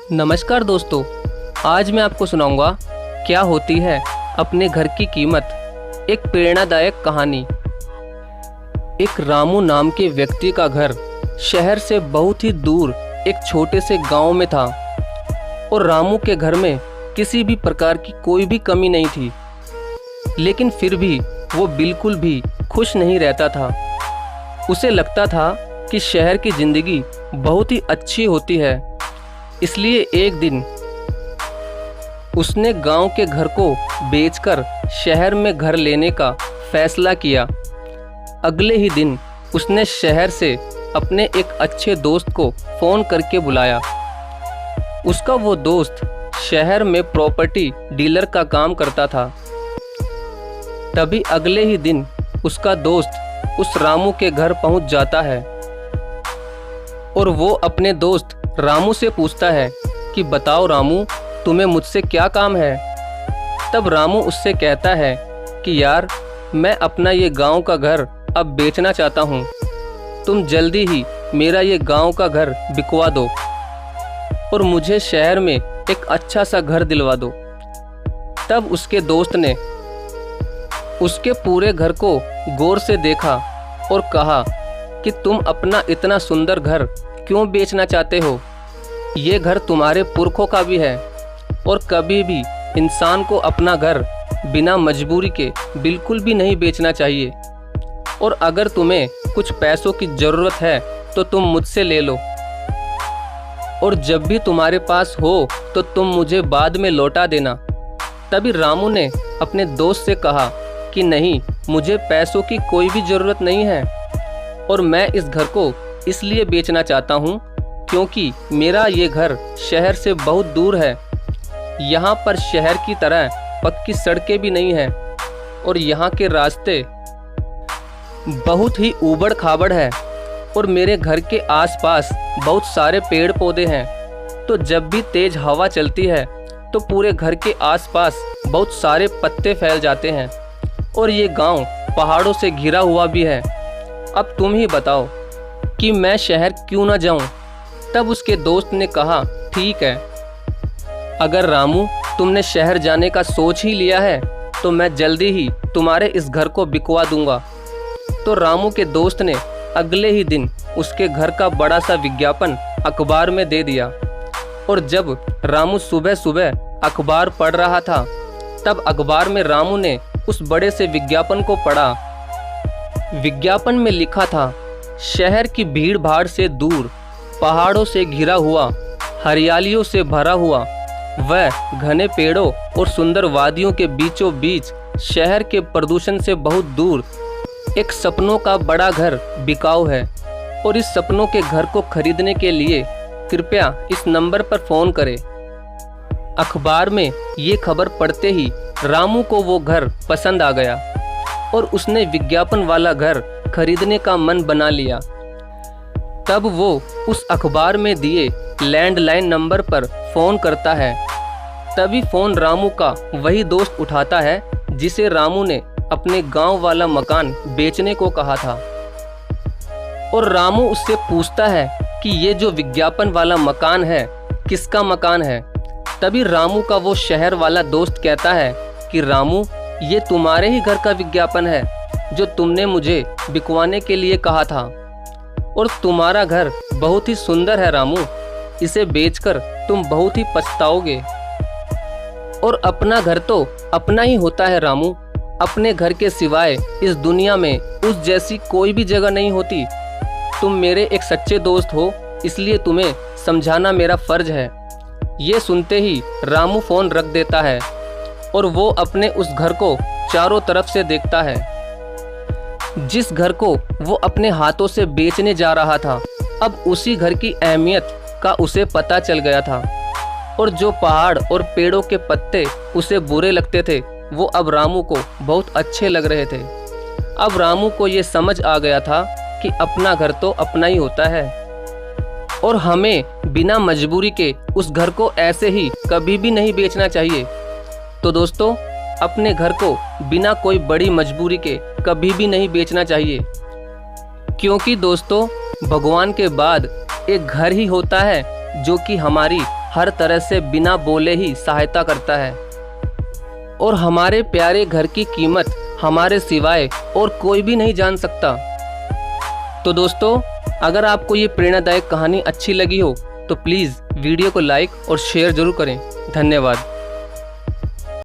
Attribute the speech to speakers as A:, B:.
A: नमस्कार दोस्तों, आज मैं आपको सुनाऊंगा क्या होती है अपने घर की कीमत। एक प्रेरणादायक कहानी। एक रामू नाम के व्यक्ति का घर शहर से बहुत ही दूर एक छोटे से गांव में था और रामू के घर में किसी भी प्रकार की कोई भी कमी नहीं थी, लेकिन फिर भी वो बिल्कुल भी खुश नहीं रहता था। उसे लगता था कि शहर की ज़िंदगी बहुत ही अच्छी होती है, इसलिए एक दिन उसने गांव के घर को बेचकर शहर में घर लेने का फैसला किया। अगले ही दिन उसने शहर से अपने एक अच्छे दोस्त को फ़ोन करके बुलाया। उसका वो दोस्त शहर में प्रॉपर्टी डीलर का काम करता था। तभी अगले ही दिन उसका दोस्त उस रामू के घर पहुंच जाता है और वो अपने दोस्त रामू से पूछता है कि बताओ रामू, तुम्हें मुझसे क्या काम है। तब रामू उससे कहता है कि यार, मैं अपना ये गांव का घर अब बेचना चाहता हूँ। तुम जल्दी ही मेरा ये गांव का घर बिकवा दो और मुझे शहर में एक अच्छा सा घर दिलवा दो। तब उसके दोस्त ने उसके पूरे घर को गौर से देखा और कहा कि तुम अपना इतना सुंदर घर क्यों बेचना चाहते हो। ये घर तुम्हारे पुरखों का भी है और कभी भी इंसान को अपना घर बिना मजबूरी के बिल्कुल भी नहीं बेचना चाहिए। और अगर तुम्हें कुछ पैसों की ज़रूरत है तो तुम मुझसे ले लो और जब भी तुम्हारे पास हो तो तुम मुझे बाद में लौटा देना। तभी रामू ने अपने दोस्त से कहा कि नहीं, मुझे पैसों की कोई भी ज़रूरत नहीं है और मैं इस घर को इसलिए बेचना चाहता हूँ क्योंकि मेरा ये घर शहर से बहुत दूर है। यहाँ पर शहर की तरह पक्की सड़कें भी नहीं हैं और यहाँ के रास्ते बहुत ही ऊबड़ खाबड़ है और मेरे घर के आसपास बहुत सारे पेड़ पौधे हैं, तो जब भी तेज़ हवा चलती है तो पूरे घर के आसपास बहुत सारे पत्ते फैल जाते हैं और ये गांव पहाड़ों से घिरा हुआ भी है। अब तुम ही बताओ कि मैं शहर क्यों ना जाऊं। तब उसके दोस्त ने कहा, ठीक है, अगर रामू तुमने शहर जाने का सोच ही लिया है तो मैं जल्दी ही तुम्हारे इस घर को बिकवा दूंगा। तो रामू के दोस्त ने अगले ही दिन उसके घर का बड़ा सा विज्ञापन अखबार में दे दिया और जब रामू सुबह सुबह अखबार पढ़ रहा था तब अखबार में रामू ने उस बड़े से विज्ञापन को पढ़ा। विज्ञापन में लिखा था, शहर की भीड़ भाड़ से दूर, पहाड़ों से घिरा हुआ, हरियालियों से भरा हुआ, वह घने पेड़ों और सुंदर वादियों के बीचों बीच शहर के प्रदूषण से बहुत दूर एक सपनों का बड़ा घर बिकाऊ है और इस सपनों के घर को खरीदने के लिए कृपया इस नंबर पर फ़ोन करें। अखबार में ये खबर पढ़ते ही रामू को वो घर पसंद आ गया और उसने विज्ञापन वाला घर खरीदने का मन बना लिया। तब वो उस अखबार में दिए लैंडलाइन नंबर पर फ़ोन करता है। तभी फ़ोन रामू का वही दोस्त उठाता है जिसे रामू ने अपने गांव वाला मकान बेचने को कहा था और रामू उससे पूछता है कि ये जो विज्ञापन वाला मकान है किसका मकान है। तभी रामू का वो शहर वाला दोस्त कहता है कि रामू, ये तुम्हारे ही घर का विज्ञापन है जो तुमने मुझे बिकवाने के लिए कहा था और तुम्हारा घर बहुत ही सुंदर है रामू, इसे बेचकर तुम बहुत ही पछताओगे। और अपना घर तो अपना ही होता है रामू, अपने घर के सिवाय इस दुनिया में उस जैसी कोई भी जगह नहीं होती। तुम मेरे एक सच्चे दोस्त हो, इसलिए तुम्हें समझाना मेरा फ़र्ज है। ये सुनते ही रामू फ़ोन रख देता है और वो अपने उस घर को चारों तरफ से देखता है। जिस घर को वो अपने हाथों से बेचने जा रहा था, अब उसी घर की अहमियत का उसे पता चल गया था और जो पहाड़ और पेड़ों के पत्ते उसे बुरे लगते थे वो अब रामू को बहुत अच्छे लग रहे थे। अब रामू को ये समझ आ गया था कि अपना घर तो अपना ही होता है और हमें बिना मजबूरी के उस घर को ऐसे ही कभी भी नहीं बेचना चाहिए। तो दोस्तों, अपने घर को बिना कोई बड़ी मजबूरी के कभी भी नहीं बेचना चाहिए, क्योंकि दोस्तों भगवान के बाद एक घर ही होता है जो कि हमारी हर तरह से बिना बोले ही सहायता करता है और हमारे प्यारे घर की कीमत हमारे सिवाय और कोई भी नहीं जान सकता। तो दोस्तों, अगर आपको ये प्रेरणादायक कहानी अच्छी लगी हो तो प्लीज़ वीडियो को लाइक और शेयर ज़रूर करें। धन्यवाद।